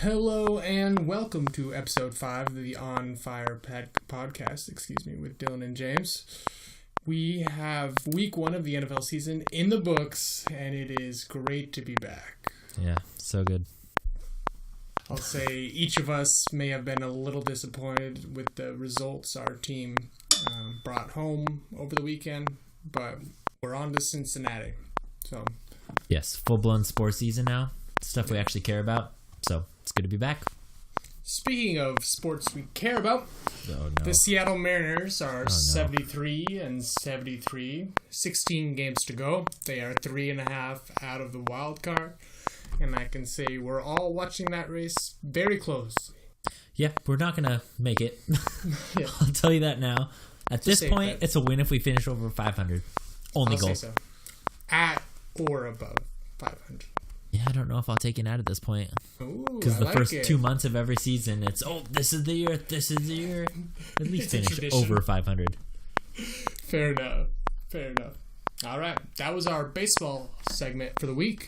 Hello and welcome to episode 5 of the On Fire podcast, with Dylan and James. We have week 1 of the NFL season in the books, and it is great to be back. Yeah, so good. I'll say each of us may have been a little disappointed with the results our team brought home over the weekend, but we're on to Cincinnati. So, yes, full-blown sports season now. Stuff we actually care about. So, it's good to be back. Speaking of sports we care about, the Seattle Mariners are 73 and 73, 16 games to go. They are 3.5 out of the wild card, and I can say we're all watching that race very closely. Yeah, we're not going to make it. Yeah. I'll tell you that now. At this point, it's a win if we finish over 500. Only goal. Say so. At or above 500. Yeah, I don't know if I'll take it out at this point. Because the first 2 months of every season, it's, this is the year. At least finish over 500. Fair enough. All right, that was our baseball segment for the week.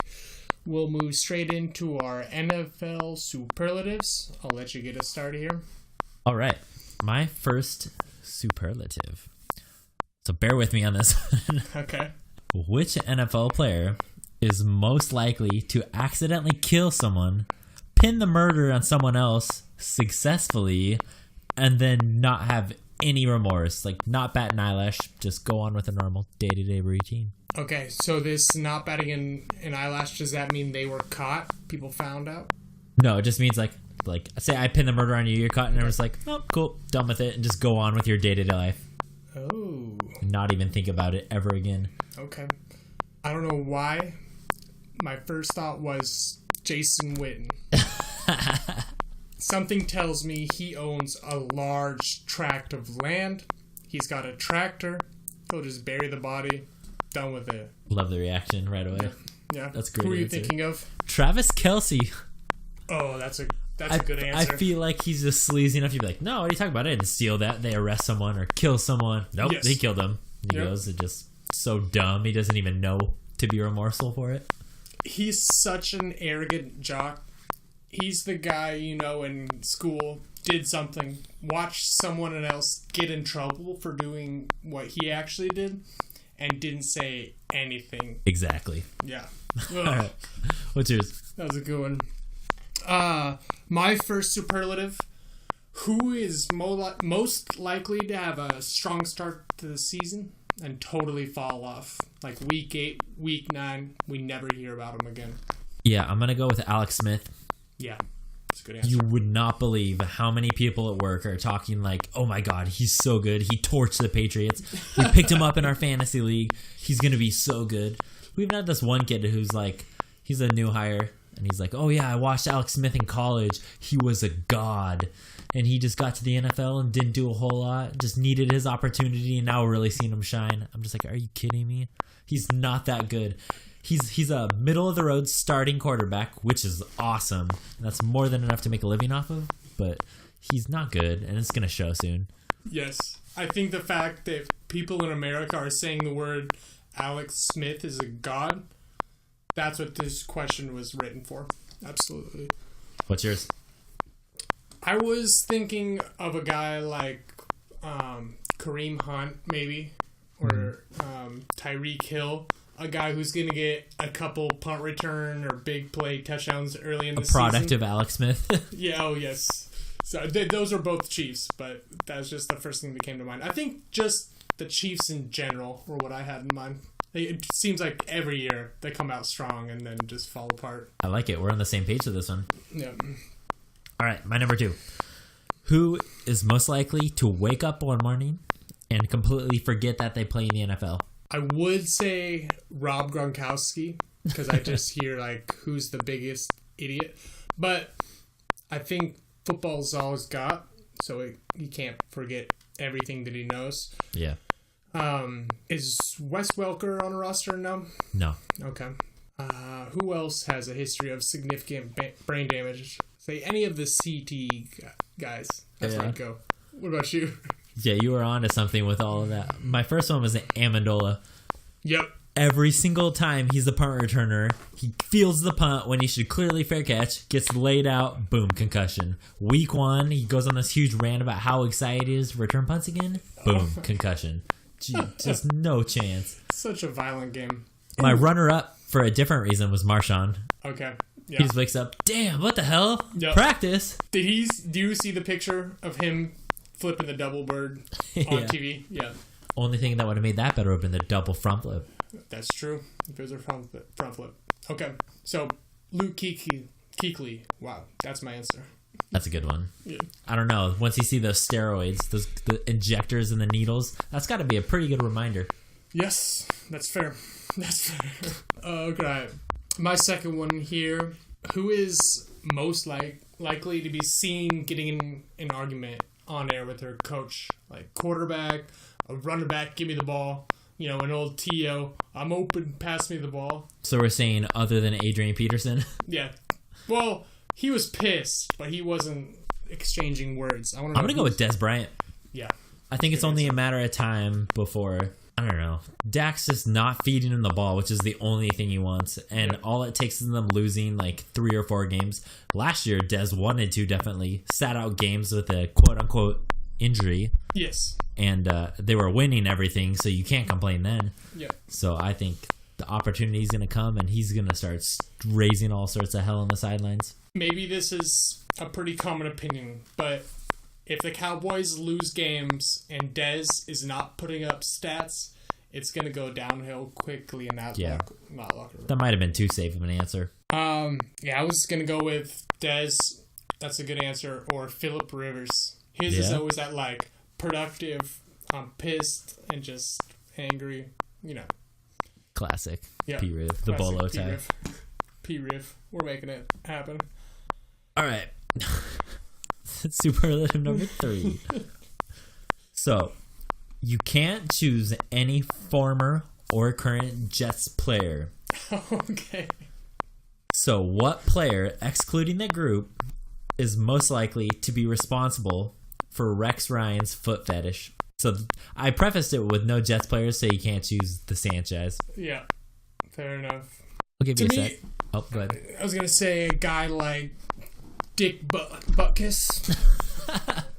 We'll move straight into our NFL superlatives. I'll let you get us started here. All right, my first superlative. So bear with me on this one. Okay. Which NFL player is most likely to accidentally kill someone, pin the murder on someone else successfully, and then not have any remorse? Like, not bat an eyelash, just go on with a normal day-to-day routine. Okay, so this not batting an eyelash, does that mean they were caught? People found out? No, it just means like say I pin the murder on you, you're caught, and everyone's like, oh, cool, done with it, and just go on with your day-to-day life. Oh. Not even think about it ever again. Okay. I don't know why. My first thought was Jason Witten. Something tells me he owns a large tract of land. He's got a tractor. He'll just bury the body. Done with it. Love the reaction right away. Yeah. That's great. Who are you thinking of? Travis Kelce. Oh, that's a good answer. I feel like he's just sleazy enough. You'd be like, no, what are you talking about? I didn't steal that. They arrest someone or kill someone. Nope, He killed him. He goes, it's just so dumb. He doesn't even know to be remorseful for it. He's such an arrogant jock. He's the guy, in school, did something, watched someone else get in trouble for doing what he actually did, and didn't say anything. Exactly. Yeah. All right. What's yours? That was a good one. My first superlative. Who is most likely to have a strong start to the season and totally fall off? Like week 8, week 9, we never hear about him again. Yeah, I'm going to go with Alex Smith. Yeah, that's a good answer. You would not believe how many people at work are talking like, oh my God, he's so good. He torched the Patriots. We picked him up in our fantasy league. He's going to be so good. We've had this one kid who's like, he's a new hire. And he's like, oh yeah, I watched Alex Smith in college. He was a god. And he just got to the NFL and didn't do a whole lot. Just needed his opportunity, and now we're really seeing him shine. I'm just like, are you kidding me? He's not that good. He's a middle-of-the-road starting quarterback, which is awesome. And that's more than enough to make a living off of. But he's not good, and it's going to show soon. Yes. I think the fact that people in America are saying the word Alex Smith is a god, that's what this question was written for. Absolutely. What's yours? I was thinking of a guy like Kareem Hunt, maybe, or Tyreek Hill, a guy who's going to get a couple punt return or big play touchdowns early in the season. A product of Alex Smith. Yeah, oh yes. So those are both Chiefs, but that's just the first thing that came to mind. I think just the Chiefs in general were what I had in mind. It seems like every year they come out strong and then just fall apart. I like it. We're on the same page with this one. Yeah. All right, my number 2. Who is most likely to wake up one morning and completely forget that they play in the NFL? I would say Rob Gronkowski, because I just hear, who's the biggest idiot. But I think football's all he's got, so he can't forget everything that he knows. Yeah. Is Wes Welker on a roster now? No. Okay. Who else has a history of significant brain damage? Say any of the CT guys. That's where I'd go. What about you? Yeah, you were on to something with all of that. My first one was Amendola. Yep. Every single time he's the punt returner, he fields the punt when he should clearly fair catch, gets laid out, boom, concussion. Week 1, he goes on this huge rant about how excited he is to return punts again, boom, concussion. Gee, just no chance. Such a violent game. My runner-up for a different reason was Marshawn. Okay. Yeah. He just wakes up, damn, what the hell? Yep. Practice. Do you see the picture of him flipping the double bird on TV? Yeah. Only thing that would have made that better would have been the double front flip. That's true. If it was a front flip. Okay. So, Luke Kuechly. Wow. That's my answer. That's a good one. Yeah. I don't know. Once you see those steroids, the injectors and the needles, that's got to be a pretty good reminder. Yes. That's fair. That's fair. Okay. My second one here. Who is most likely to be seen getting in an argument on air with her coach? Like quarterback, a running back, give me the ball. You know, an old T.O., I'm open, pass me the ball. So we're saying other than Adrian Peterson? Yeah. Well, he was pissed, but he wasn't exchanging words. I'm going to go with Dez Bryant. Yeah. I think it's only a matter of time before, I don't know, Dak's just not feeding him the ball, which is the only thing he wants. And all it takes is them losing like 3 or 4 games. Last year, Dez wanted to definitely sat out games with a quote-unquote injury. Yes. And they were winning everything, so you can't complain then. Yeah. So I think the opportunity is going to come, and he's going to start raising all sorts of hell on the sidelines. Maybe this is a pretty common opinion, but if the Cowboys lose games and Dez is not putting up stats, it's going to go downhill quickly in that locker room. That might have been too safe of an answer. Yeah, I was going to go with Dez. That's a good answer. Or Phillip Rivers. His is always that, like, productive, I'm pissed and just angry, you know. Classic. Yeah. P-Riv. The Bolo tie. P-Riv. We're making it happen. All right. Superlative number 3. So, you can't choose any former or current Jets player. Okay. So, what player, excluding the group, is most likely to be responsible for Rex Ryan's foot fetish? So, I prefaced it with no Jets players, so you can't choose the Sanchez. Yeah. Fair enough. I'll give you a sec. Oh, go ahead. I was going to say a guy like Dick Butkus.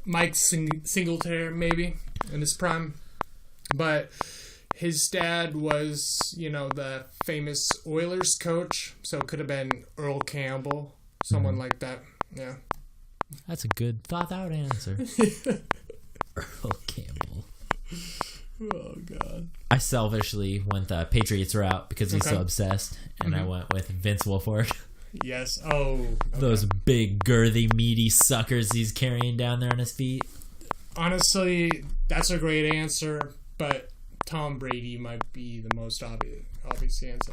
Mike Singletary, maybe, in his prime. But his dad was, you know, the famous Oilers coach, so it could have been Earl Campbell, someone like that. Yeah. That's a good thought-out answer. Earl Campbell. Oh, God. I selfishly went the Patriots route because he's so obsessed, and I went with Vince Wilfork. Yes. Oh. Okay. Those big, girthy, meaty suckers he's carrying down there on his feet. Honestly, that's a great answer, but Tom Brady might be the most obvious answer.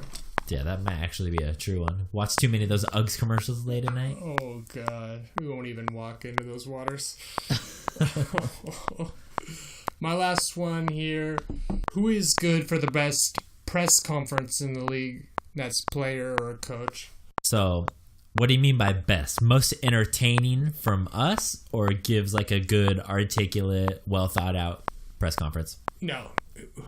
Yeah, that might actually be a true one. Watch too many of those Uggs commercials late at night. Oh, God. We won't even walk into those waters. My last one here. Who is good for the best press conference in the league? That's player or coach. So, what do you mean by best? Most entertaining from us, or gives like a good, articulate, well thought out press conference? No.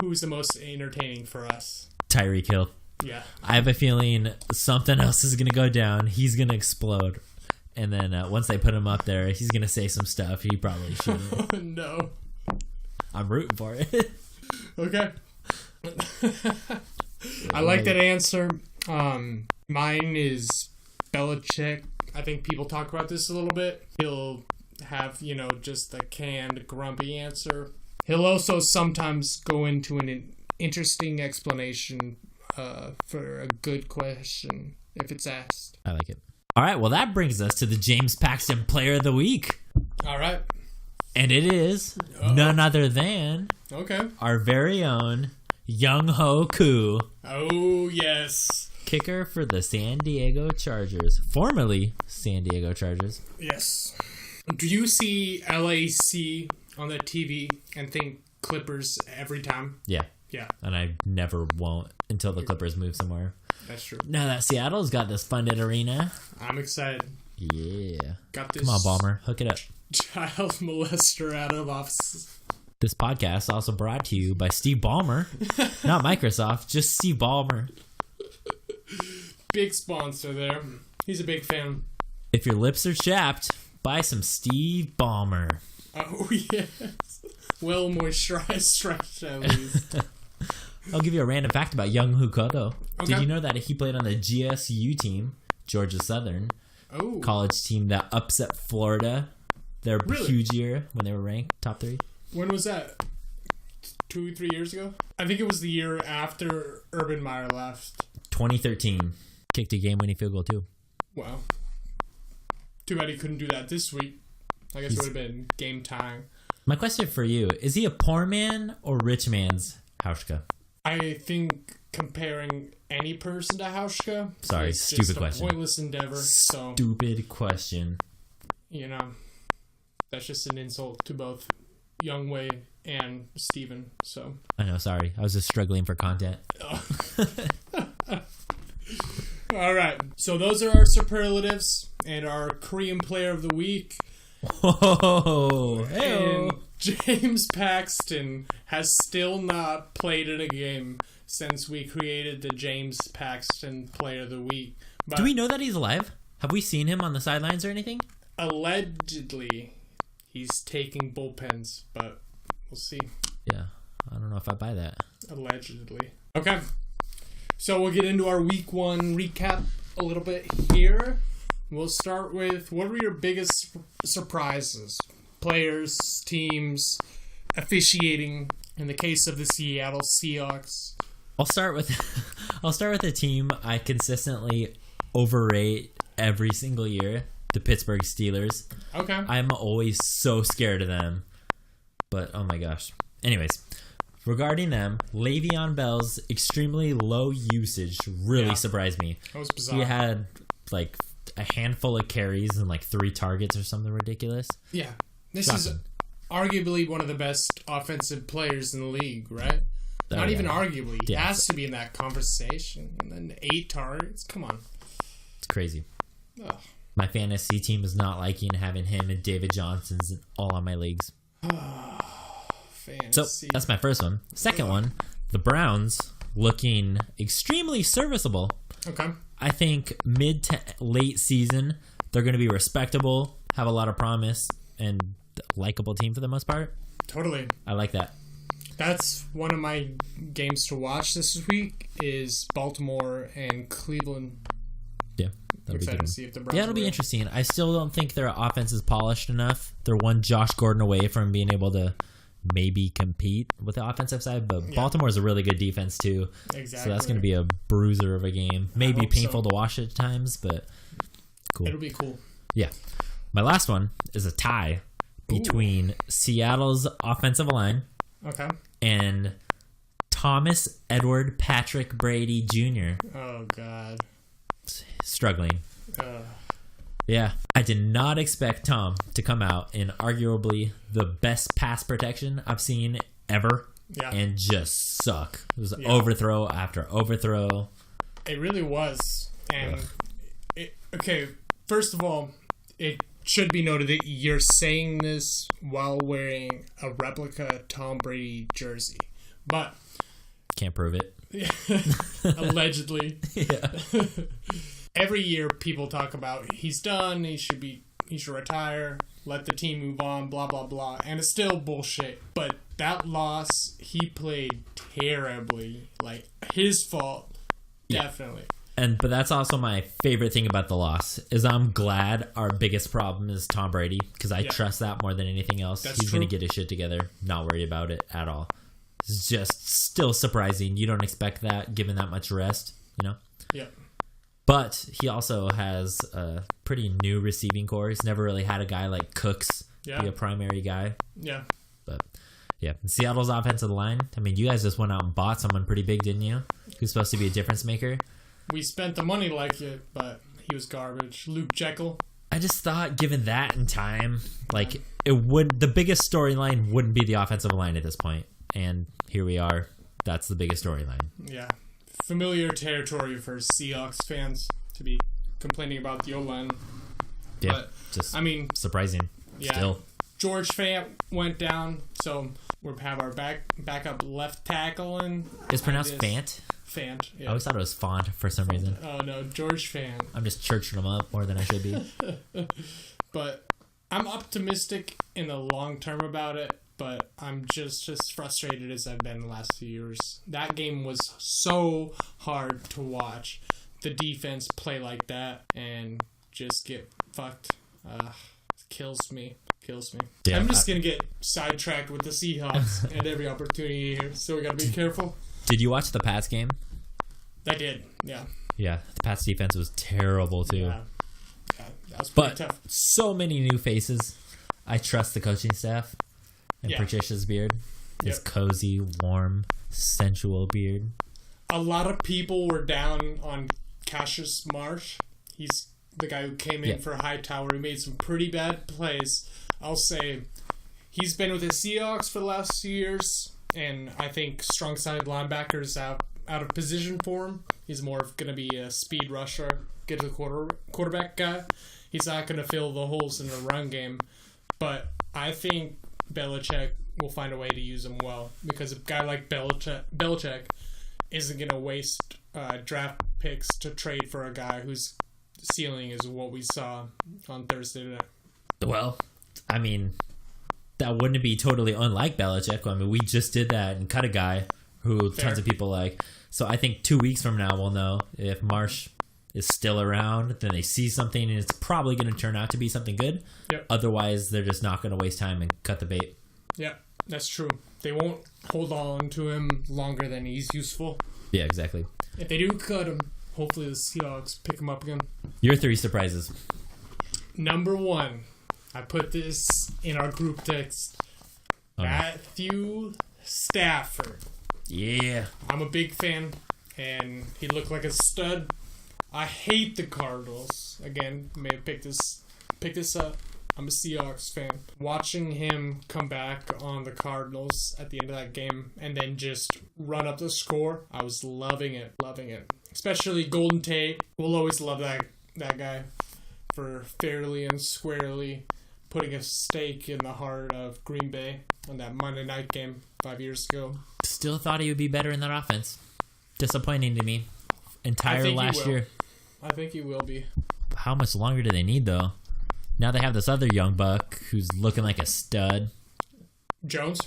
Who's the most entertaining for us? Tyreek Hill. Yeah. I have a feeling something else is going to go down. He's going to explode. And then once they put him up there, he's going to say some stuff he probably shouldn't. Oh, no. I'm rooting for it. Okay. I like that answer. Mine is Belichick. I think people talk about this a little bit. He'll have, you know, just a canned, grumpy answer. He'll also sometimes go into an interesting explanation for a good question if it's asked. I like it. All right, well, that brings us to the James Paxton Player of the Week. All right. And it is none other than our very own Young Ho Koo. Oh, yes. Kicker for the San Diego Chargers. Formerly San Diego Chargers. Yes. Do you see LAC on the TV and think Clippers every time? Yeah. Yeah. And I never won't until the Clippers move somewhere. That's true. Now that Seattle's got this funded arena. I'm excited. Yeah. Got this. Come on, Ballmer. Hook it up. Child molester out of office. This podcast also brought to you by Steve Ballmer. Not Microsoft, just Steve Ballmer. Big sponsor there. He's a big fan. If your lips are chapped, buy some Steve Ballmer. Oh, yes. Well moisturized, stretched at least. I'll give you a random fact about Young Hokoto. Okay. Did you know that he played on the GSU team, Georgia Southern, college team that upset Florida their huge year when they were ranked top 3? When was that? 2-3 years ago? I think it was the year after Urban Meyer left. 2013. Kicked a game-winning field goal, too. Wow. Too bad he couldn't do that this week. I guess it would have been game time. My question for you, is he a poor man or rich man's Hauschka? I think comparing any person to Hauschka is stupid question. A pointless endeavor. Stupid question. You know, that's just an insult to both Young Wei and Steven. So I know, sorry. I was just struggling for content. All right. So those are our superlatives and our Korean player of the week. Whoa! And James Paxton has still not played in a game since we created the James Paxton Player of the Week. But do we know that he's alive? Have we seen him on the sidelines or anything? Allegedly, he's taking bullpens, but we'll see. Yeah, I don't know if I buy that. Allegedly. Okay. So we'll get into our week 1 recap a little bit here. We'll start with, what were your biggest surprises? Players, teams, officiating in the case of the Seattle Seahawks. I'll start with a team I consistently overrate every single year, the Pittsburgh Steelers. Okay. I'm always so scared of them. But oh my gosh. Anyways, regarding them, Le'Veon Bell's extremely low usage really surprised me. That was bizarre. He had like a handful of carries and like 3 targets or something ridiculous. Yeah. This is arguably one of the best offensive players in the league, right? Not even arguably. He has to be in that conversation. And then 8 targets. Come on. It's crazy. Ugh. My fantasy team is not liking having him and David Johnson's all on my leagues. Fantasy. So that's my first one. Second one, the Browns looking extremely serviceable. Okay. I think mid to late season, they're going to be respectable, have a lot of promise, and likable team for the most part. Totally. I like that. That's one of my games to watch this week is Baltimore and Cleveland. Yeah. That'll be good. To see if the Browns it'll be interesting. I still don't think their offense is polished enough. They're one Josh Gordon away from being able to maybe compete with the offensive side, but Baltimore is a really good defense too. Exactly. So that's going to be a bruiser of a game. Maybe painful to watch at times, but cool. It'll be cool. Yeah. My last one is a tie between Seattle's offensive line and Thomas Edward Patrick Brady Jr. Oh, God. Struggling. Yeah, I did not expect Tom to come out in arguably the best pass protection I've seen ever and just suck. It was overthrow after overthrow. It really was. And, first of all, it should be noted that you're saying this while wearing a replica Tom Brady jersey. But can't prove it. Allegedly. Yeah. Every year people talk about he's done, he should retire, let the team move on, blah blah blah, and it's still bullshit. But that loss, he played terribly. Like, his fault, definitely. But that's also my favorite thing about the loss is I'm glad our biggest problem is Tom Brady because I trust that more than anything else. He's going to get his shit together, not worried about it at all. It's just still surprising. You don't expect that given that much rest, you know? Yeah. But he also has a pretty new receiving core. He's never really had a guy like Cooks be a primary guy. Yeah. But, yeah. Seattle's offensive line, I mean, you guys just went out and bought someone pretty big, didn't you? Who's supposed to be a difference maker. We spent the money like it, but he was garbage. Luke Jekyll. I just thought, given that in time, like, the biggest storyline wouldn't be the offensive line at this point. And here we are. That's the biggest storyline. Yeah. Familiar territory for Seahawks fans to be complaining about the O-line. Yeah, but, just surprising. Yeah, Still. George Fant went down, so We have our backup left tackle in. It's pronounced Fant? Fant, yeah. I always thought it was Font for some reason. Oh, no, George Fant. I'm just churching him up more than I should be. But I'm optimistic in the long term about it, but I'm just as frustrated as I've been the last few years. That game was so hard to watch. The defense play like that and just get fucked. Kills me. Yeah, I'm just going to get sidetracked with the Seahawks at every opportunity here, so we got to be careful. Did you watch the Pats game? I did, yeah. Yeah, the Pats defense was terrible too. Yeah, that was pretty tough. So many new faces. I trust the coaching staff and Patricia's beard. His cozy, warm, sensual beard. A lot of people were down on Cassius Marsh. He's the guy who came in for Hightower. He made some pretty bad plays. I'll say he's been with the Seahawks for the last few years, and I think strong-sided linebackers out of position for him. He's more going to be a speed rusher, get to the quarterback guy. He's not going to fill the holes in the run game, but I think Belichick will find a way to use him well, because a guy like Belichick isn't going to waste draft picks to trade for a guy whose ceiling is what we saw on Thursday night. Well, I mean, that wouldn't be totally unlike Belichick. I mean, we just did that and cut a guy who tons of people like. So I think 2 weeks from now we'll know if Marsh is still around. Then they see something and it's probably going to turn out to be something good. Yep. Otherwise, they're just not going to waste time and cut the bait. Yeah, that's true. They won't hold on to him longer than he's useful. Yeah, exactly. If they do cut him, hopefully the Seahawks pick him up again. Your 3 surprises. Number 1, I put this in our group text. Matthew Stafford. Yeah. I'm a big fan, and he looked like a stud. I hate the Cardinals. Again, may have picked this up. I'm a Seahawks fan. Watching him come back on the Cardinals at the end of that game and then just run up the score, I was loving it. Especially Golden Tate. We'll always love that guy for fairly and squarely putting a stake in the heart of Green Bay on that Monday night game 5 years ago. Still thought he would be better in that offense. Disappointing to me. Entire last year. I think he will be. How much longer do they need, though? Now they have this other young buck who's looking like a stud. Jones?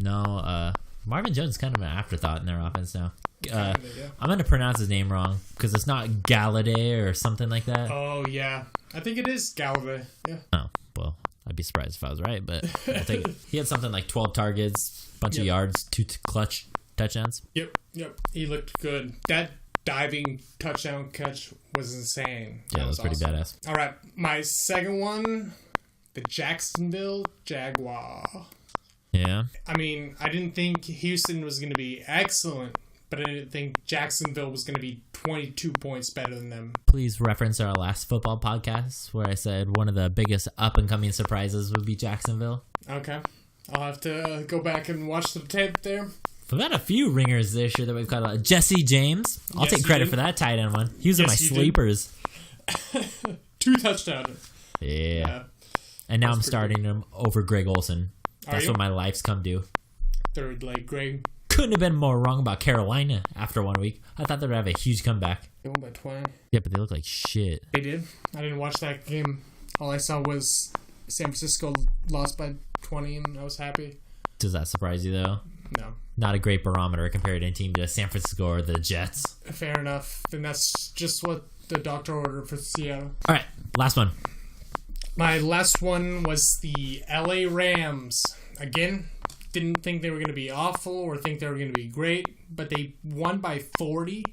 No, Marvin Jones is kind of an afterthought in their offense now. I'm going to pronounce his name wrong because it's not Galladay or something like that. Oh, yeah. I think it is Galladay. Yeah. Oh, well, I'd be surprised if I was right, but I'll take it. He had something like 12 targets, bunch of yards, 2 clutch touchdowns. Yep. He looked good. That diving touchdown catch was insane. Yeah, that was pretty badass. All right, my second one, the Jacksonville Jaguar. Yeah. I mean, I didn't think Houston was going to be excellent, but I didn't think Jacksonville was going to be 22 points better than them. Please reference our last football podcast where I said one of the biggest up-and-coming surprises would be Jacksonville. Okay. I'll have to go back and watch the tape there. We've had a few ringers this year that we've caught. Jesse James. I'll take credit for that tight end one. He was in my sleepers. 2 touchdowns. Yeah. And now I'm starting him over Greg Olsen. That's what my life's come to. Third leg, Greg. Couldn't have been more wrong about Carolina after 1 week. I thought they would have a huge comeback. They won by 20. Yeah, but they look like shit. They did. I didn't watch that game. All I saw was San Francisco lost by 20, and I was happy. Does that surprise you, though? No. Not a great barometer comparing a team to San Francisco or the Jets. Fair enough. Then that's just what the doctor ordered for Seattle. All right, last one. My last one was the LA Rams. Again, didn't think they were going to be awful or think they were going to be great, but they won by 40.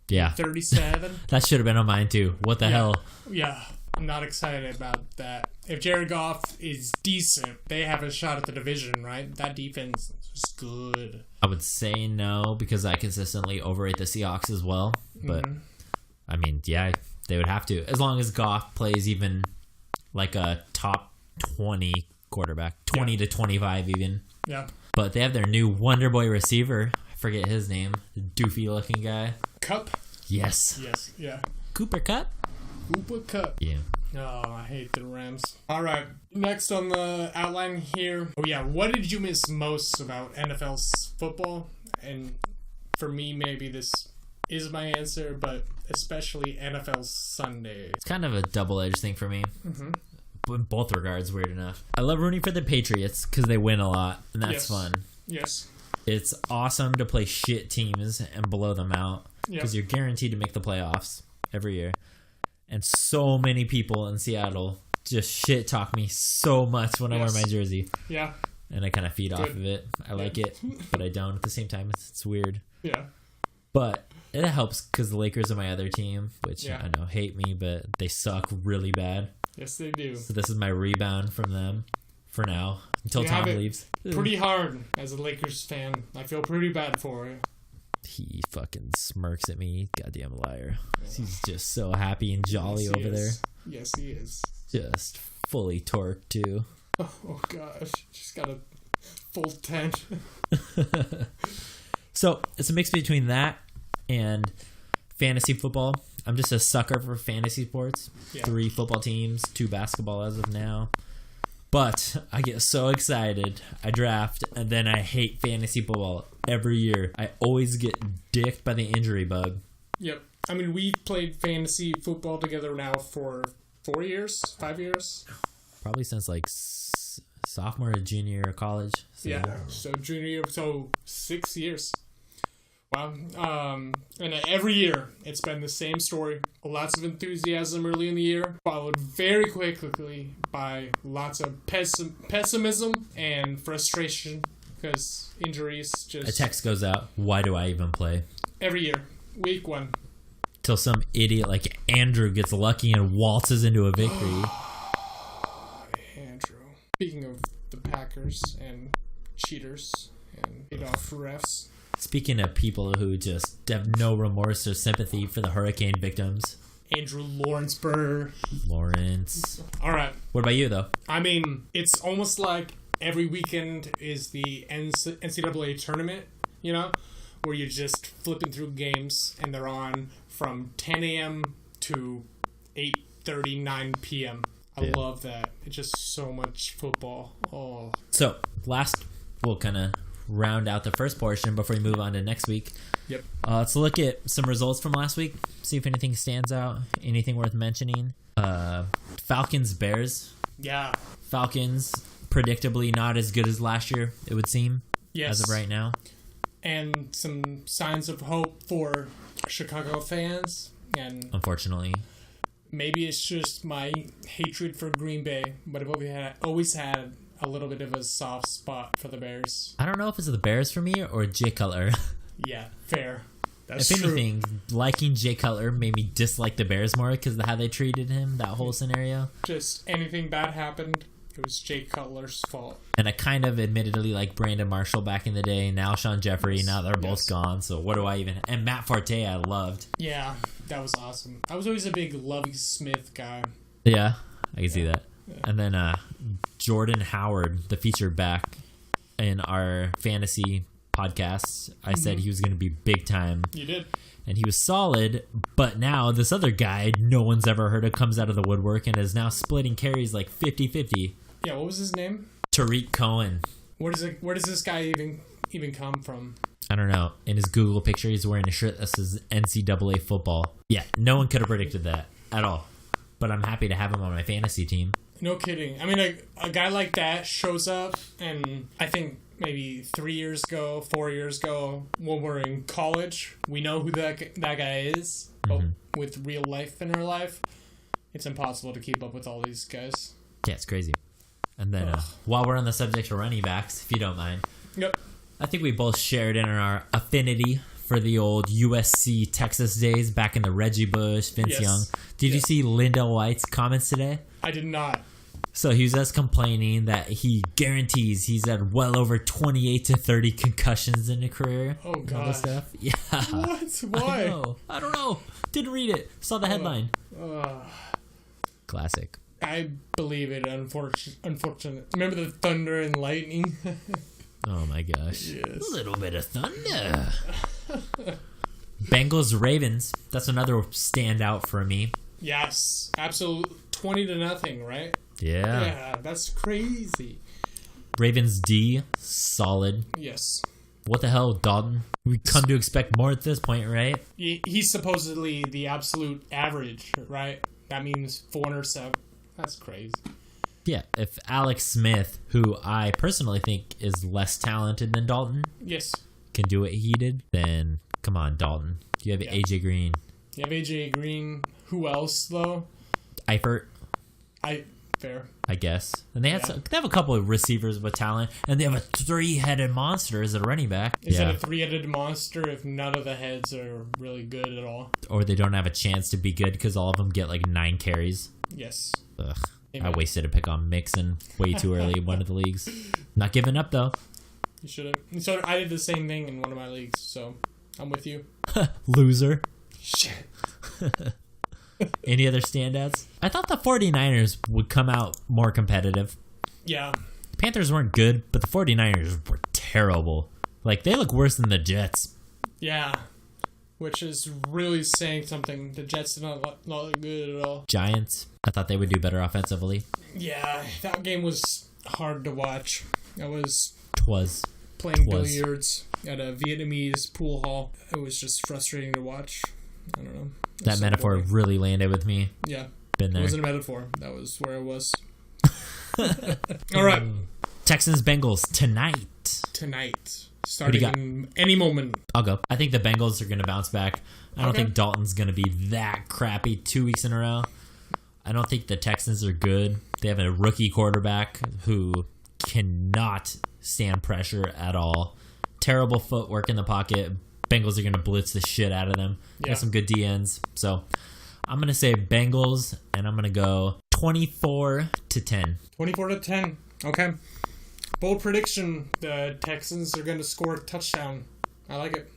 Yeah. 37. That should have been on mine, too. What the hell? Yeah. I'm not excited about that. If Jared Goff is decent, they have a shot at the division, right? That defense is good. I would say no because I consistently overrate the Seahawks as well. But, I mean, yeah, they would have to. As long as Goff plays even like a top 20 quarterback, 20 to 25 even. Yeah. But they have their new Wonder Boy receiver. I forget his name. The doofy-looking guy. Kupp? Yes. Yeah. Cooper Kupp? Cooper Kupp. Yeah. Oh, I hate the Rams. All right, next on the outline here. Oh yeah, what did you miss most about NFL's football? And for me, maybe this is my answer, but especially NFL Sunday. It's kind of a double-edged thing for me. Mm-hmm. In both regards, weird enough. I love rooting for the Patriots because they win a lot, and that's fun. Yes. It's awesome to play shit teams and blow them out because you're guaranteed to make the playoffs every year. And so many people in Seattle just shit talk me so much when I wear my jersey. Yeah. And I kind of feed off of it. I like it, but I don't at the same time. It's weird. Yeah. But it helps because the Lakers are my other team, which I know hate me, but they suck really bad. Yes, they do. So this is my rebound from them for now until Tom leaves. Pretty hard as a Lakers fan. I feel pretty bad for you. He fucking smirks at me. Goddamn liar. He's just so happy and jolly over there. Yes, he is. Just fully torqued, too. Oh gosh. Just got a full tent. So, it's a mix between that and fantasy football. I'm just a sucker for fantasy sports. 3 football teams, 2 basketball as of now. But I get so excited. I draft, and then I hate fantasy football every year. I always get dicked by the injury bug. Yep. I mean, we've played fantasy football together now for 4 years, 5 years. Probably since like sophomore or junior year of college. So. Yeah, so junior year, so 6 years. Wow. And every year, it's been the same story. Lots of enthusiasm early in the year, followed very quickly by lots of pessimism and frustration because injuries just... A text goes out, why do I even play? Every year. Week 1. Till some idiot like Andrew gets lucky and waltzes into a victory. Andrew. Speaking of the Packers and cheaters and paid-off refs... Speaking of people who just have no remorse or sympathy for the hurricane victims. Andrew Lawrenceburg. Lawrence. All right. What about you, though? I mean, it's almost like every weekend is the NCAA tournament, you know, where you're just flipping through games and they're on from 10 a.m. to 8:30, 9 p.m. I love that. It's just so much football. Oh. So, we'll kind of round out the first portion before we move on to next week. Yep. Let's look at some results from last week. See if anything stands out. Anything worth mentioning. Falcons Bears. Yeah. Falcons predictably not as good as last year, it would seem. Yes. As of right now. And some signs of hope for Chicago fans. And unfortunately. Maybe it's just my hatred for Green Bay, but I've always had a little bit of a soft spot for the Bears. I don't know if it's the Bears for me or Jay Cutler. Yeah, fair. That's if true. anything, liking Jay Cutler made me dislike the Bears more because of how they treated him, that whole scenario. Just anything bad happened, it was Jay Cutler's fault. And I kind of admittedly like Brandon Marshall back in the day, and Alshon Jeffrey, now they're both gone, so what do I even... And Matt Forte I loved. Yeah, that was awesome. I was always a big Lovie Smith guy. Yeah, I can see that. Yeah. And then Jordan Howard, the featured back in our fantasy podcasts, I said he was going to be big time. You did. And he was solid, but now this other guy no one's ever heard of comes out of the woodwork and is now splitting carries like 50-50. Yeah, what was his name? Tariq Cohen. Where does this guy even come from? I don't know. In his Google picture, he's wearing a shirt that says NCAA football. Yeah, no one could have predicted that at all. But I'm happy to have him on my fantasy team. No kidding. I mean, a guy like that shows up, and I think maybe 4 years ago, when we're in college, we know who that guy is. But with real life in our life, it's impossible to keep up with all these guys. Yeah, it's crazy. And then while we're on the subject of running backs, if you don't mind. Yep. I think we both shared in our affinity for the old USC Texas days back in the Reggie Bush, Vince Young. Did you see Lindell White's comments today? I did not. So he was just complaining that he guarantees he's had well over 28 to 30 concussions in a career. Oh, God. All this stuff. Yeah. What? Why? I don't know. Didn't read it. Saw the headline. Classic. I believe it, unfortunate. Remember the thunder and lightning? Oh, my gosh. Yes. A little bit of thunder. Bengals Ravens. That's another standout for me. Yes, absolutely. 20-0, right? Yeah. Yeah, that's crazy. Ravens D, solid. Yes. What the hell, Dalton? We come to expect more at this point, right? He's supposedly the absolute average, right? That means 407. That's crazy. Yeah, if Alex Smith, who I personally think is less talented than Dalton, yes, can do what he did, then come on, Dalton. You have AJ Green. You have AJ Green. Who else, though? Eifert. Fair. I guess. And they have they have a couple of receivers with talent, and they have a 3-headed monster as a running back. Is it a 3-headed monster if none of the heads are really good at all? Or they don't have a chance to be good because all of them get like 9 carries. Yes. Ugh. Amen. I wasted a pick on Mixon way too early in one of the leagues. Not giving up, though. You should have. So I did the same thing in one of my leagues, so I'm with you. Loser. Shit. Any other standouts? I thought the 49ers would come out more competitive. Yeah. The Panthers weren't good, but the 49ers were terrible. Like, they look worse than the Jets. Yeah. Which is really saying something. The Jets did not look good at all. Giants, I thought they would do better offensively. Yeah, that game was hard to watch. I was Twas. playing billiards at a Vietnamese pool hall. It was just frustrating to watch. I don't know. That metaphor really landed with me. Yeah. Been there. It wasn't a metaphor. That was where I was. All right. Texans Bengals Tonight. Starting any moment. I'll go. I think the Bengals are going to bounce back. I don't think Dalton's going to be that crappy 2 weeks in a row. I don't think the Texans are good. They have a rookie quarterback who cannot stand pressure at all. Terrible footwork in the pocket. Bengals are going to blitz the shit out of them. Yeah. Got some good DNs. So I'm going to say Bengals, and I'm going to go 24-10. 24-10. Okay. Bold prediction. The Texans are going to score a touchdown. I like it.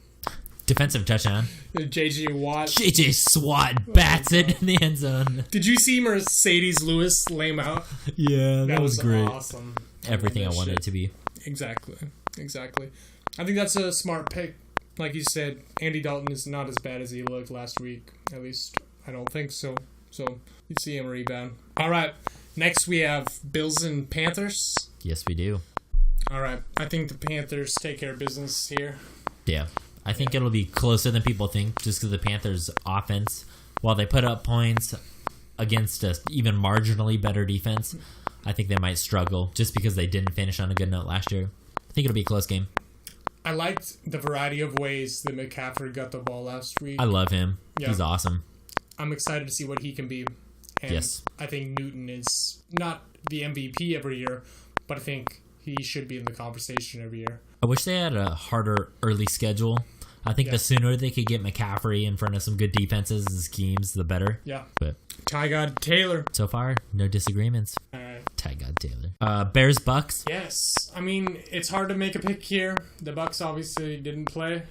Defensive touchdown. J.J. Watt. J.J. Swat bats it in the end zone. Did you see Mercedes Lewis lay him out? Yeah, that was great. Awesome. Everything I wanted it to be. Exactly. I think that's a smart pick. Like you said, Andy Dalton is not as bad as he looked last week. At least, I don't think so. So, you'd see him rebound. All right. Next, we have Bills and Panthers. Yes, we do. All right. I think the Panthers take care of business here. Yeah. I think it'll be closer than people think just because the Panthers' offense, while they put up points against a even marginally better defense, I think they might struggle just because they didn't finish on a good note last year. I think it'll be a close game. I liked the variety of ways that McCaffrey got the ball last week. I love him. Yeah. He's awesome. I'm excited to see what he can be. And yes. I think Newton is not the MVP every year, but I think he should be in the conversation every year. I wish they had a harder early schedule. I think the sooner they could get McCaffrey in front of some good defenses and schemes, the better. Yeah. But Tyrod Taylor. So far, no disagreements. All right. Tyrod Taylor. Bears Bucks. Yes. I mean, it's hard to make a pick here. The Bucks obviously didn't play.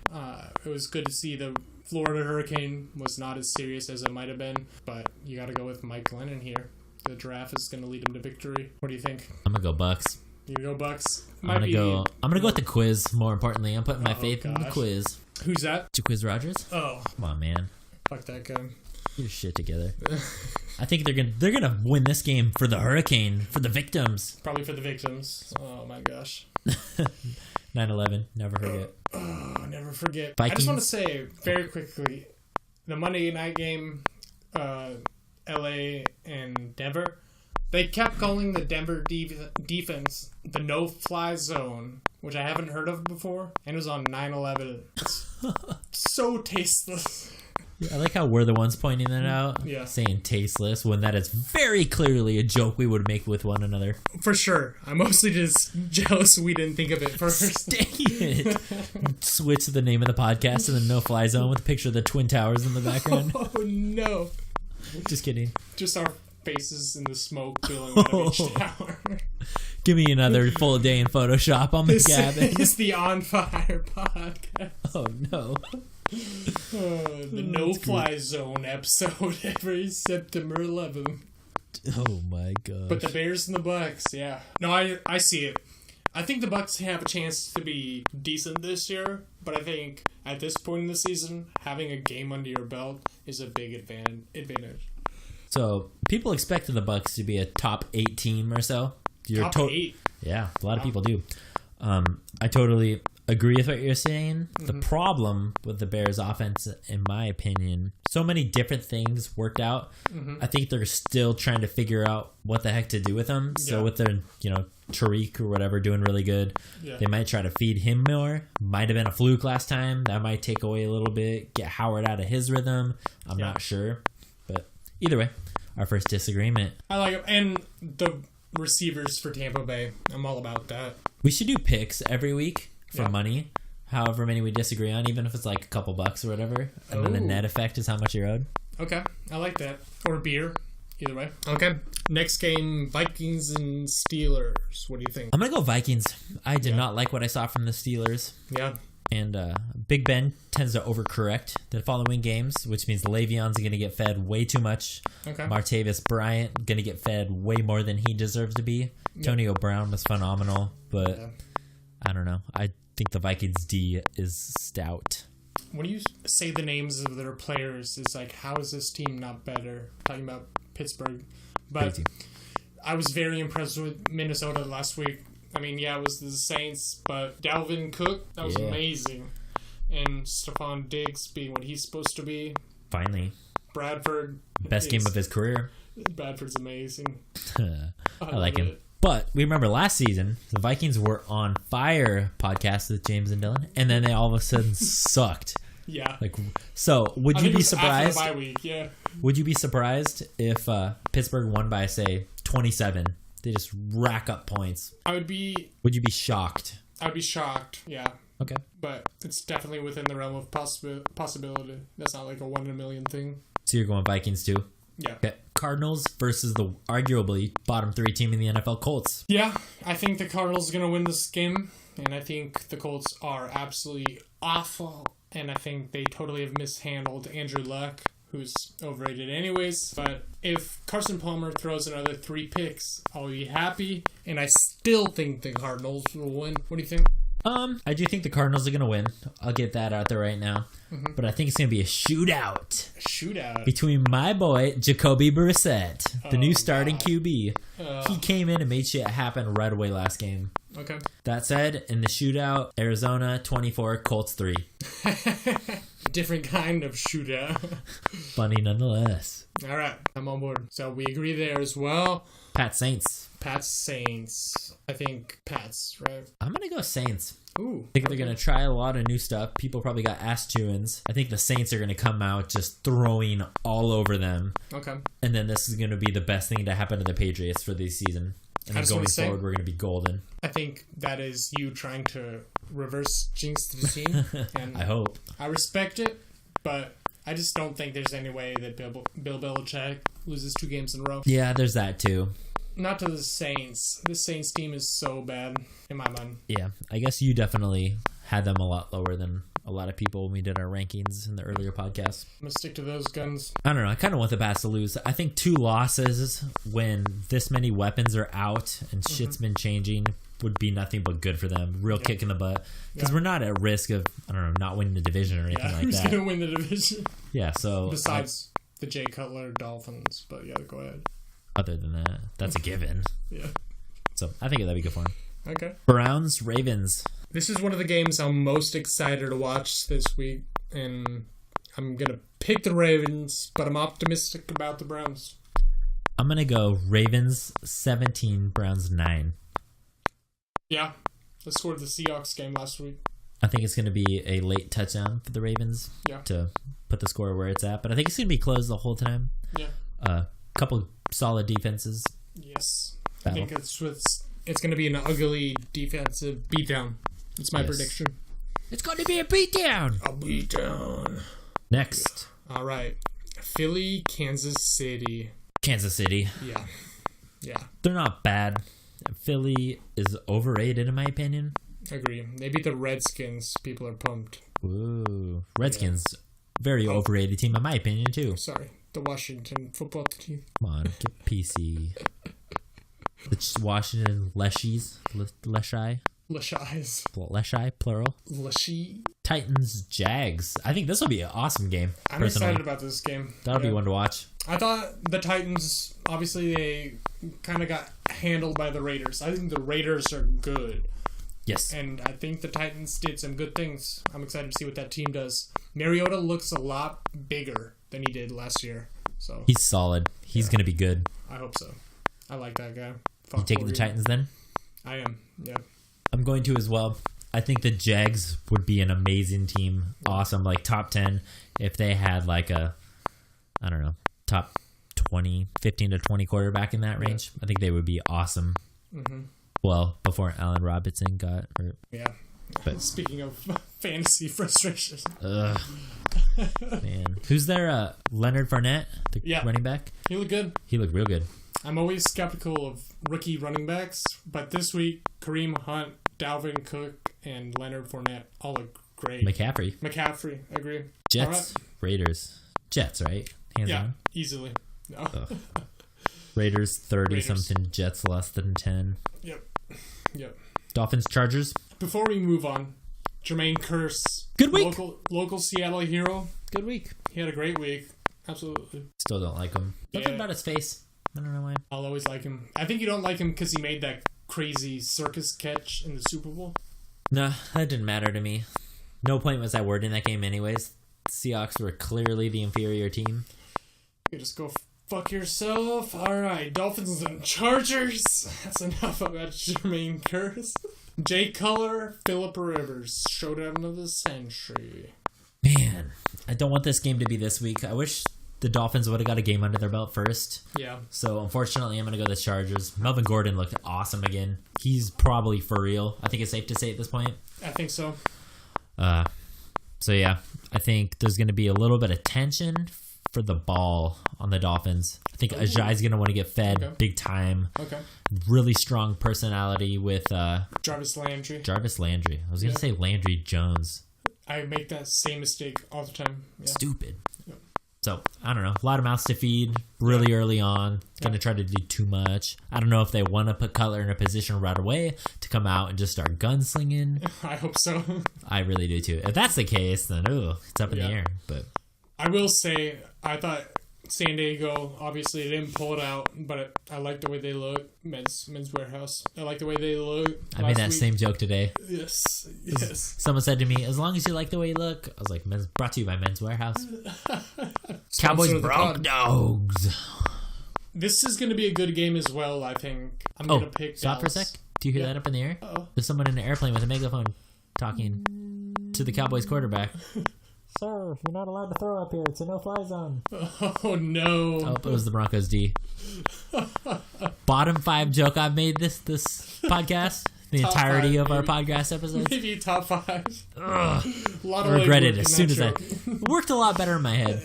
It was good to see the Florida Hurricane was not as serious as it might have been, but you got to go with Mike Glennon here. The draft is going to lead him to victory. What do you think? I'm gonna go Bucks. You go Bucks. I'm gonna go with the quiz. More importantly, I'm putting my faith in the quiz. Who's that? Jaquiz Rogers. Oh, come on, man. Fuck that guy. Get your shit together. I think they're gonna win this game for the Hurricane, for the victims. Probably for the victims. Oh my gosh. 9/11. Never forget. Never forget. Vikings. I just want to say very quickly, the Monday night game, LA and Denver. They kept calling the Denver defense the no-fly zone, which I haven't heard of before, and it was on 9/11. So tasteless. Yeah, I like how we're the ones pointing that out, saying tasteless, when that is very clearly a joke we would make with one another. For sure. I'm mostly just jealous we didn't think of it first. Dang it. Switch the name of the podcast to the no-fly zone with a picture of the Twin Towers in the background. Oh, no. Just kidding. Just our faces in the smoke billowing out of each tower. Give me another full day in Photoshop on the cabin. This is the On Fire podcast. Oh, no. The no-fly zone episode every September 11th. Oh, my gosh. But the Bears and the Bucks, yeah. No, I see it. I think the Bucks have a chance to be decent this year, but I think at this point in the season, having a game under your belt is a big advantage. So people expected the Bucks to be a top 8 team or so. Top 8? Yeah, a lot of people do. I totally agree with what you're saying. The problem with the Bears offense, in my opinion, so many different things worked out. I think they're still trying to figure out what the heck to do with them. So with their, Tariq or whatever doing really good, they might try to feed him more. Might have been a fluke last time. That might take away a little bit, get Howard out of his rhythm. I'm not sure. But either way, our first disagreement. I like it. And the receivers for Tampa Bay. I'm all about that. We should do picks every week for money. However many we disagree on, even if it's like a couple bucks or whatever. And then the net effect is how much you're owed. Okay. I like that. Or beer. Either way. Okay. Next game, Vikings and Steelers. What do you think? I'm going to go Vikings. I did not like what I saw from the Steelers. Yeah. And Big Ben tends to overcorrect the following games, which means Le'Veon's going to get fed way too much. Okay. Martavis Bryant going to get fed way more than he deserves to be. Antonio Brown was phenomenal, but I don't know. I think the Vikings D is stout. When you say the names of their players, it's like, how is this team not better? Talking about Pittsburgh. But Crazy. I was very impressed with Minnesota last week. I mean, it was the Saints, but Dalvin Cook, that was amazing. And Stephon Diggs being what he's supposed to be. Finally. Bradford. Best game of his career. Bradford's amazing. I like him. But we remember last season, the Vikings were on fire podcast with James and Dylan, and then they all of a sudden sucked. Yeah. So would you be surprised? After the bye week, yeah. Would you be surprised if Pittsburgh won by, say, 27? They just rack up points. Would you be shocked? I'd be shocked, yeah. Okay. But it's definitely within the realm of possibility. That's not like a 1 in a million thing. So you're going Vikings too? Yeah. Okay. Cardinals versus the arguably bottom 3 team in the NFL, Colts. Yeah, I think the Cardinals are going to win this game. And I think the Colts are absolutely awful. And I think they totally have mishandled Andrew Luck, who's overrated anyways. But if Carson Palmer throws another 3 picks, I'll be happy. And I still think the Cardinals will win. What do you think? I do think the Cardinals are going to win. I'll get that out there right now. But I think it's going to be a shootout. A shootout? Between my boy, Jacoby Brissett, the new starting QB. He came in and made shit happen right away last game. Okay. That said, in the shootout, Arizona 24, Colts 3. Different kind of shootout. Funny nonetheless. All right, I'm on board. So we agree there as well. Pats Saints. Pats Saints. I think Pats, right? I'm going to go Saints. Ooh. I think they're going to try a lot of new stuff. People probably got ass chewings. I think the Saints are going to come out just throwing all over them. Okay. And then this is going to be the best thing to happen to the Patriots for this season. And then going forward, we're going to be golden. I think that is you trying to reverse jinx the team. And I hope. I respect it, but I just don't think there's any way that Bill Belichick loses 2 games in a row. Yeah, there's that too. Not to the Saints. The Saints team is so bad in my mind. Yeah, I guess you definitely had them a lot lower than a lot of people when we did our rankings in the earlier podcast. I'm going to stick to those guns. I don't know. I kind of want the Pats to lose. I think 2 losses when this many weapons are out and shit's been changing would be nothing but good for them. Real kick in the butt. Because we're not at risk of, I don't know, not winning the division or anything like that. Who's going to win the division? Yeah, so... Besides the Jay Cutler Dolphins. But yeah, go ahead. Other than that, that's a given. Yeah. So I think that'd be good for him. Okay. Browns, Ravens. This is one of the games I'm most excited to watch this week. And I'm going to pick the Ravens, but I'm optimistic about the Browns. I'm going to go Ravens 17, Browns 9. Yeah. I scored the Seahawks game last week. I think it's going to be a late touchdown for the Ravens to put the score where it's at. But I think it's going to be close the whole time. Yeah. Couple solid defenses. Yes. Battle. I think it's going to be an ugly defensive beatdown. It's my prediction. It's going to be a beatdown. A beatdown. Next. All right. Philly, Kansas City. Kansas City. Yeah. Yeah. They're not bad. Philly is overrated in my opinion. Agree. They beat the Redskins. People are pumped. Ooh. Redskins, very overrated team in my opinion too. Sorry. The Washington football team. Come on, get PC. The Washington Leshies. Leshai? Leshai, plural. Leshy. Titans, Jags. I think this will be an awesome game. I'm excited about this game. That'll be one to watch. I thought the Titans, obviously, they kind of got handled by the Raiders. I think the Raiders are good. Yes. And I think the Titans did some good things. I'm excited to see what that team does. Mariota looks a lot bigger than he did last year. So he's solid. He's going to be good. I hope so. I like that guy. You taking the Titans then? I am, yeah. I'm going to as well. I think the Jags would be an amazing team. Awesome. Like top 10 if they had like a, I don't know, top 20, 15 to 20 quarterback in that range. I think they would be awesome. Mm-hmm. Well, before Allen Robinson got hurt. Yeah. But speaking of fantasy frustration. Man. Who's there? Leonard Fournette, the running back? He looked good. He looked real good. I'm always skeptical of rookie running backs, but this week, Kareem Hunt, Dalvin Cook, and Leonard Fournette all look great. McCaffrey, agree. Jets, right. Raiders. Jets, right? Hands on? Easily. No. Raiders 30-something, Jets less than 10. Yep. Dolphins, Chargers. Before we move on, Jermaine Kearse. Good week. Local Seattle hero. Good week. He had a great week. Absolutely. Still don't like him. Something about his face. I don't know why. I'll always like him. I think you don't like him because he made that crazy circus catch in the Super Bowl. No, that didn't matter to me. No point was I worried in that game anyways. The Seahawks were clearly the inferior team. You just go fuck yourself. Alright, Dolphins and Chargers. That's enough about Jermaine Kearse. Jay Cutler, Phillip Rivers. Showdown of the century. Man, I don't want this game to be this week. I wish the Dolphins would have got a game under their belt first. Yeah. So, unfortunately, I'm going to go the Chargers. Melvin Gordon looked awesome again. He's probably for real. I think it's safe to say at this point. I think so. So, yeah. I think there's going to be a little bit of tension for the ball on the Dolphins. I think Ajay's going to want to get fed big time. Okay. Really strong personality with Jarvis Landry. I was going to say Landry Jones. I make that same mistake all the time. Yeah. Stupid. Yep. So, I don't know. A lot of mouths to feed really early on. Going to try to do too much. I don't know if they want to put Cutler in a position right away to come out and just start gunslinging. I hope so. I really do too. If that's the case, then it's up in the air. But I will say, I thought San Diego, obviously, they didn't pull it out, but I like the way they look. Men's Warehouse. I like the way they look. I made that same joke today. Yes. Someone said to me, as long as you like the way you look. I was like, brought to you by Men's Warehouse. Cowboys Broncos. This is going to be a good game as well, I think. I'm going to pick stop Dallas. for a sec. Do you hear that up in the air? Uh-oh. There's someone in an airplane with a megaphone talking to the Cowboys quarterback. Sir, you're not allowed to throw up here. It's a no-fly zone. Oh, no. Oh, it was the Broncos D. Bottom 5 joke I've made this podcast. The top entirety 5, of our podcast episodes. Maybe top 5. Ugh. A lot of regret it as soon as I... Worked a lot better in my head.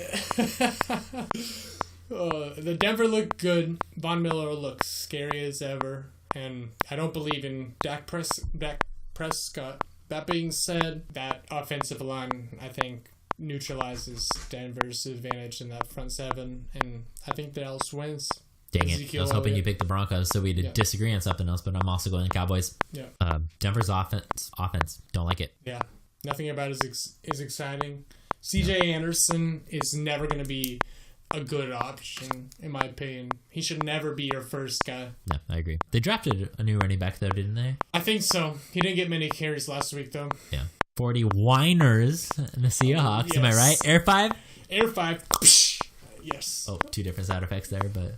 The Denver looked good. Von Miller looks scary as ever. And I don't believe in Dak Prescott. That being said, that offensive line, I think, neutralizes Denver's advantage in that front seven, and I think Dallas wins. Dang it. I was hoping you picked the Broncos so we'd disagree on something else, but I'm also going the Cowboys. Yeah. Denver's offense. Don't like it. Yeah. Nothing about it is exciting. CJ Anderson is never going to be a good option, in my opinion. He should never be your first guy. No, I agree. They drafted a new running back, though, didn't they? I think so. He didn't get many carries last week, though. Yeah. 40 whiners in the Seahawks. Yes. Am I right? Air 5? Air 5. Yes. Oh, 2 different sound effects there, but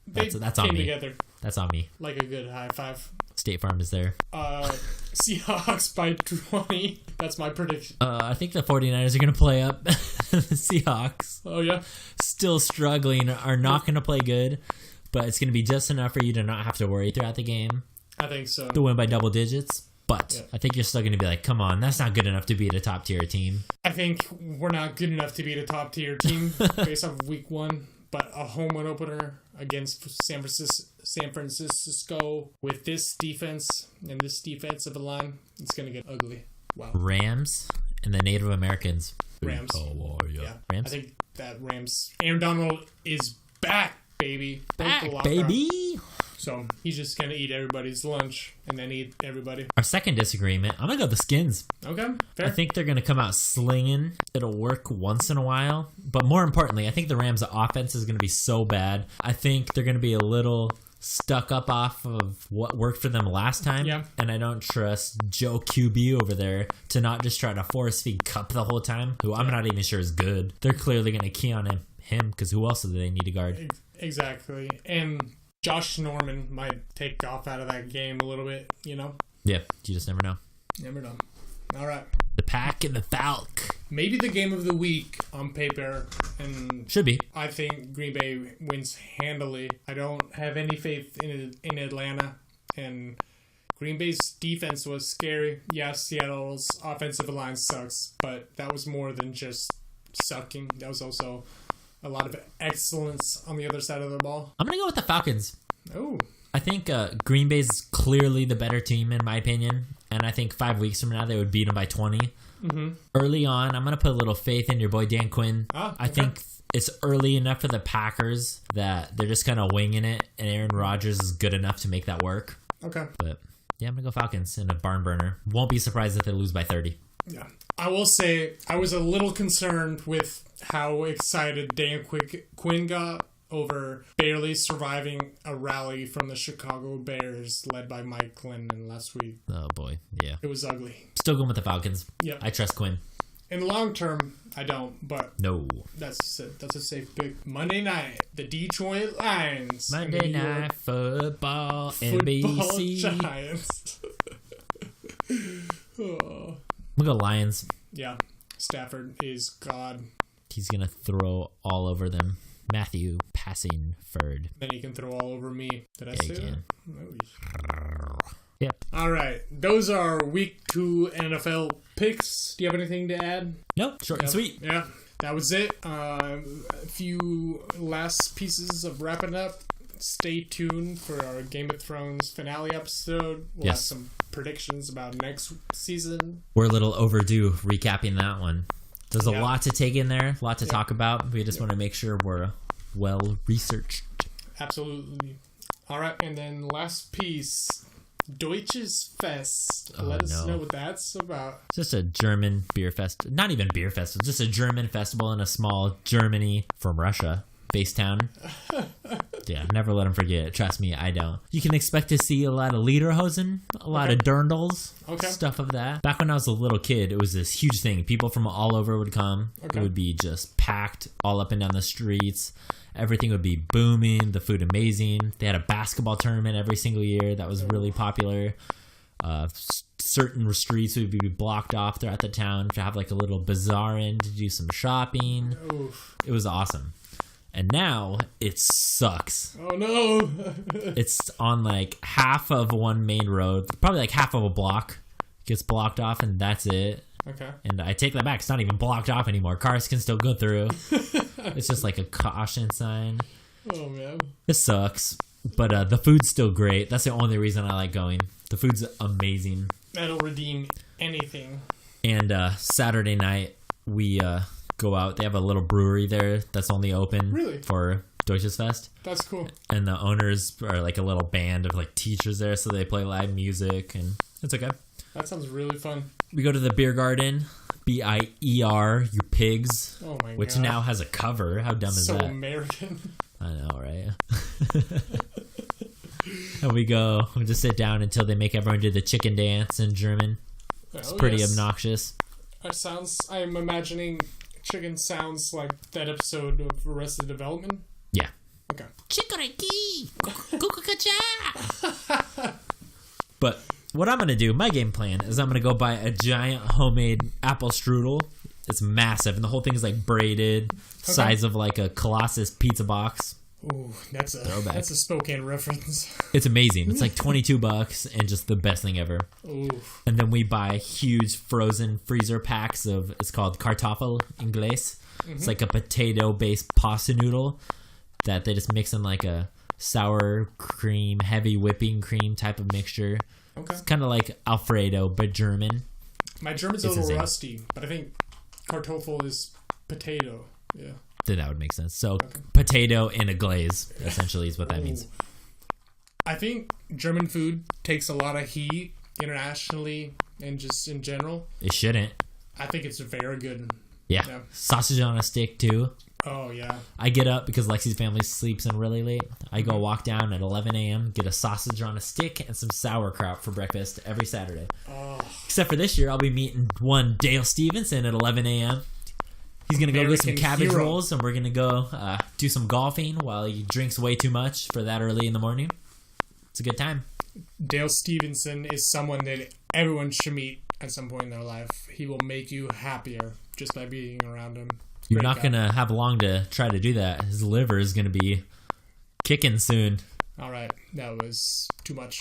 that's on me. Together. That's on me. Like a good high five. State Farm is there. Seahawks by 20. That's my prediction. I think the 49ers are going to play up. The Seahawks. Oh, yeah? Still struggling, are not going to play good, but it's going to be just enough for you to not have to worry throughout the game. I think so. To win by double digits. But I think you're still going to be like, come on, that's not good enough to beat a top-tier team. I think we're not good enough to beat a top-tier team based off of week 1. But a home win opener against San Francisco with this defense and this defensive line, it's going to get ugly. Wow. Rams and the Native Americans. Rams. Oh, yeah. I Rams? think that Rams. Aaron Donald is back, baby. Back, baby. So he's just going to eat everybody's lunch and then eat everybody. Our second disagreement, I'm going to go the Skins. Okay, fair. I think they're going to come out slinging. It'll work once in a while. But more importantly, I think the Rams' offense is going to be so bad. I think they're going to be a little stuck up off of what worked for them last time. Yeah. And I don't trust Joe QB over there to not just try to force feed Cup the whole time, who I'm not even sure is good. They're clearly going to key on him because who else do they need to guard? Exactly. And Josh Norman might take off out of that game a little bit, you know? Yeah, you just never know. Never know. All right. The Pack and the Falk. Maybe the game of the week on paper, and Should be. I think Green Bay wins handily. I don't have any faith in Atlanta, and Green Bay's defense was scary. Yes, Seattle's offensive line sucks, but that was more than just sucking. That was also a lot of excellence on the other side of the ball. I'm going to go with the Falcons. Oh. I think Green Bay's clearly the better team, in my opinion. And I think 5 weeks from now, they would beat them by 20. Mm-hmm. Early on, I'm going to put a little faith in your boy Dan Quinn. Okay. I think it's early enough for the Packers that they're just kind of winging it. And Aaron Rodgers is good enough to make that work. Okay. But yeah, I'm going to go Falcons in a barn burner. Won't be surprised if they lose by 30. Yeah. I will say I was a little concerned with how excited Dan Quinn got over barely surviving a rally from the Chicago Bears led by Mike Glennon last week. Oh, boy. Yeah. It was ugly. Still going with the Falcons. Yep. I trust Quinn. In the long term, I don't, but No. that's a safe pick. Monday night, the Detroit Lions. and the Monday New York Night Football, Football NBC. Giants. Oh. We'll go Lions. Yeah, Stafford is God. He's going to throw all over them. Matthew Passingford. Then he can throw all over me. Did I Yeah, say he that? can. No. Yep. All right, those are week 2 NFL picks. Do you have anything to add? Nope. Short and sweet. Yeah, that was it. A few last pieces of wrapping up. Stay tuned for our Game of Thrones finale episode. We'll have some predictions about next season. We're a little overdue recapping that one. There's a lot to take in there, a lot to talk about. We just want to make sure we're well researched. Absolutely. All right, and then last piece, Deutsches Fest. Oh, Let us know what that's about. Just a German beer fest. Not even beer festival, just a German festival in a small Germany from Russia based town. Yeah, never let them forget it. Trust me, I don't. You can expect to see a lot of Lederhosen, a lot of dirndls, stuff of that. Back when I was a little kid, it was this huge thing. People from all over would come. It would be just packed all up and down the streets. Everything would be booming. The food amazing. They had a basketball tournament every single year that was really popular. Certain streets would be blocked off throughout the town to have like a little bazaar in to do some shopping. Oof. It was awesome. And now it sucks. Oh no. It's on like half of one main road, probably like half of a block gets blocked off, and that's it. Okay. And I take that back. It's not even blocked off anymore. Cars can still go through. It's just like a caution sign. Oh man. It sucks. But the food's still great. That's the only reason I like going. The food's amazing. That'll redeem anything. And Saturday night, we go out. They have a little brewery there that's only open for Deutsches Fest. That's cool. And the owners are like a little band of like teachers there, so they play live music, and it's okay. That sounds really fun. We go to the beer garden, BIER, you pigs. Oh my which God. now has a cover. How dumb is so that? So American. I know, right? And we just sit down until they make everyone do the chicken dance in German. It's pretty obnoxious. That sounds. I'm imagining chicken sounds like that episode of Arrested Development. Yeah. Okay. Chikoriki, But what I'm gonna do, my game plan is I'm gonna go buy a giant homemade apple strudel. It's massive, and the whole thing is like braided, size of like a Colossus pizza box. Ooh, that's a Spokane reference. It's amazing. It's like $22 and just the best thing ever. Ooh. And then we buy huge frozen freezer packs of, it's called Kartoffel Ingles. Mm-hmm. It's like a potato-based pasta noodle that they just mix in like a sour cream, heavy whipping cream type of mixture. Okay. It's kind of like Alfredo, but German. My German's a little rusty, but I think Kartoffel is potato. Yeah. Then that would make sense. So potato in a glaze, essentially, is what that means. I think German food takes a lot of heat internationally and just in general. It shouldn't. I think it's very good. Yeah. Sausage on a stick, too. Oh, yeah. I get up because Lexi's family sleeps in really late. I go walk down at 11 a.m., get a sausage on a stick and some sauerkraut for breakfast every Saturday. Oh. Except for this year, I'll be meeting one Dale Stevenson at 11 a.m. He's going to go get some cabbage rolls, and we're going to go do some golfing while he drinks way too much for that early in the morning. It's a good time. Dale Stevenson is someone that everyone should meet at some point in their life. He will make you happier just by being around him. You're not going to have long to try to do that. His liver is going to be kicking soon. All right. That was too much.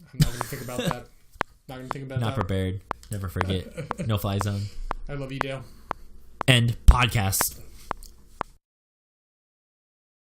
I'm not going to think about that. Not going to think about that. Not prepared. Never forget. No fly zone. I love you, Dale. End podcast.